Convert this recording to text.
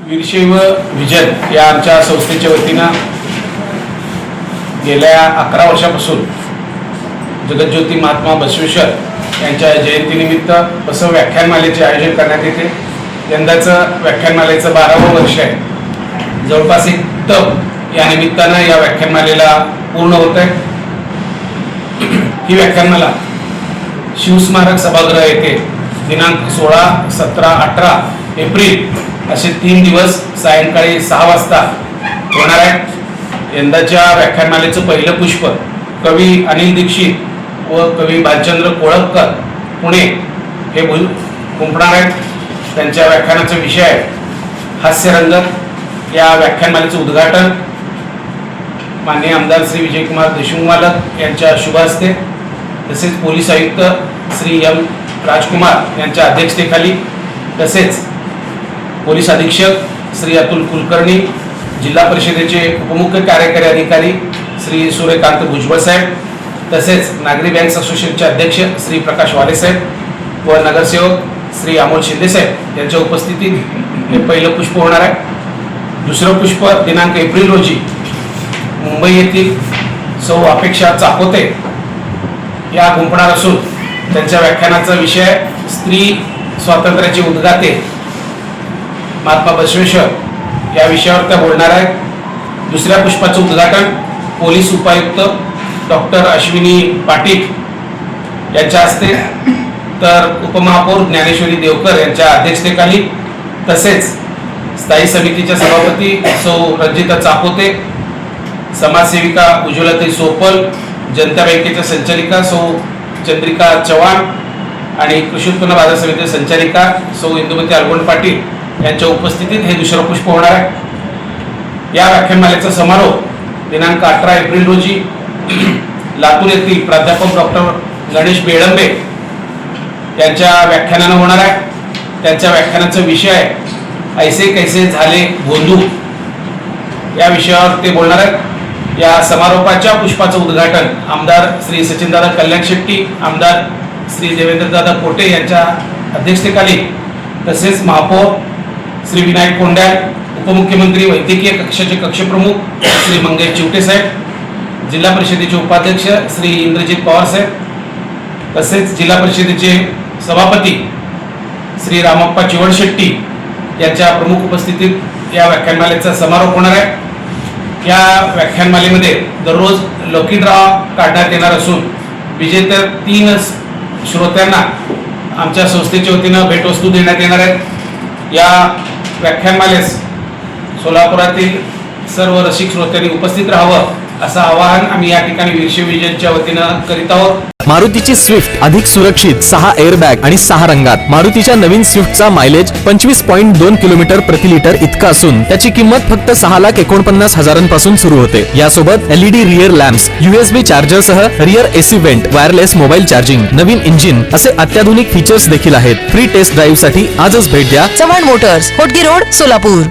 Veerashaiva vision या आमच्या संस्थेच्या वतीनं गेल्या 11 वर्षापासून जगज्योती महात्मा बसवेश्वर यांच्या जयंतीनिमित्त बसव व्याख्यानमालेचे आयोजन करण्यात येते। यंदाचं व्याख्यानमालेचं 12वं वर्ष आहे। जवळपास एक तप या निमित्तानं या व्याख्यानमालेला पूर्ण होत आहे। ही व्याख्यानमाला शिवस्मारक सभागृह येथे दिनांक 16, 17, 18 एप्रिल असे 3 दिवस सायंकाळी 6 वाजता होणार आहे। यंदाच्या व्याख्यानमालेचं पहिलं पुष्प कवी अनिल दीक्षित व कवी भालचंद्र कोळककर पुणे हे गुंफणार आहेत। त्यांच्या व्याख्यानाचा विषय आहे हास्यरंग। या व्याख्यानमालेचं उद्घाटन माननीय आमदार श्री विजयकुमार देशमुख मालक यांच्या शुभ हस्ते तसेच पोलीस आयुक्त श्री एम राजकुमार यांच्या अध्यक्षतेखाली तसेच पोलीस अधीक्षक श्री अतुल कुलकर्णी, जिल्हा परिषदेचे उपमुख्य कार्यकारी अधिकारी श्री सूर्यकांत भुजबळ साहेब तसेच नागरी बँक असोसिएशनचे अध्यक्ष श्री प्रकाश वाले साहेब व नगरसेवक श्री अमोल शिंदे साहेब यांच्या उपस्थितीत हे पहिलं पुष्प होणार आहे। दुसरं पुष्प दिनांक एप्रिल रोजी मुंबई येथील सौ अपेक्षा चाकोते या गुंफणार असून त्यांच्या व्याख्यानाचा विषय स्त्री स्वातंत्र्याचे उद्गाते महात्मा बसवेश्वर या विषयावर त्या बोलणार आहेत। दुसऱ्या पुष्पाचं उद्घाटन पोलीस उपायुक्त डॉक्टर अश्विनी पाटील यांच्या हस्ते तर उपमहापौर ज्ञानेश्वरी देवकर यांच्या अध्यक्षतेखाली तसेच स्थायी समितीच्या सभापती सौ रंजिता चाकोते, समाजसेविका उज्ज्वलाताई सोपल, जनता बँकेच्या संचालिका सौ चंद्रिका चव्हाण आणि कृषी उत्पन्न बाजार समितीच्या संचालिका सौ इंदुमती अलगोंड पाटील यांच्या उपस्थितीत हे दुसरं पुष्प होणार आहे। या व्याख्यानमालेचा समारोप दिनांक 18 एप्रिल रोजी लातूर येथील प्राध्यापक डॉक्टर गणेश बेळंबे यांच्या व्याख्यानानं होणार आहे। त्यांच्या व्याख्यानाचा विषय आहे ऐसे कैसे झाले भोंदू या विषयावर ते बोलणार आहेत। या समारोपाच्या पुष्पाचं उद्घाटन आमदार श्री सचिनदादा कल्याण शेट्टी, आमदार श्री देवेंद्रदादा कोटे यांच्या अध्यक्षतेखाली तसेच महापौर श्री विनायक कोंड्याल, उपमुख्यमंत्री वैद्यकीय कक्षाचे कक्षप्रमुख श्री मंगेश चिवटे साहेब, जिल्हा परिषदेचे उपाध्यक्ष श्री इंद्रजित पवार साहेब तसेच जिल्हा परिषदेचे सभापती श्री रामप्पा चिवडशेट्टी यांच्या प्रमुख उपस्थितीत या व्याख्यानमालेचा समारोप होणार आहे। या व्याख्यानमालेमध्ये दररोज लकी ड्रॉ काढण्यात येणार असून विजेत्या 3 श्रोत्यांना आमच्या संस्थेच्या वतीनं भेटवस्तू देण्यात येणार आहेत। या व्याख्यानमालेस सोलापुरातील सर्व रसिक श्रोत्यांनी उपस्थित राहावं असं आवाहन आम्ही या ठिकाणी वीरशैव विजनच्या वतीनं करीत आहोत। मारुतीची स्विफ्ट अधिक सुरक्षित 6 एअरबॅग आणि 6 रंगात। मारुतीच्या नवीन स्विफ्टचा मायलेज 25.2 किलोमीटर प्रति लिटर इतका असून त्याची किंमत फक्त 6,49,000 पासून सुरू होते। यासोबत LED rear lamps, USB charger सह rear AC vent, wireless mobile charging, नवीन इंजिन असे अत्याधुनिक फीचर्स देखील आहेत। फ्री टेस्ट ड्राईव्ह साठी आजच भेट द्या चव्हाण मोटर्स, होटगी रोड, सोलापूर।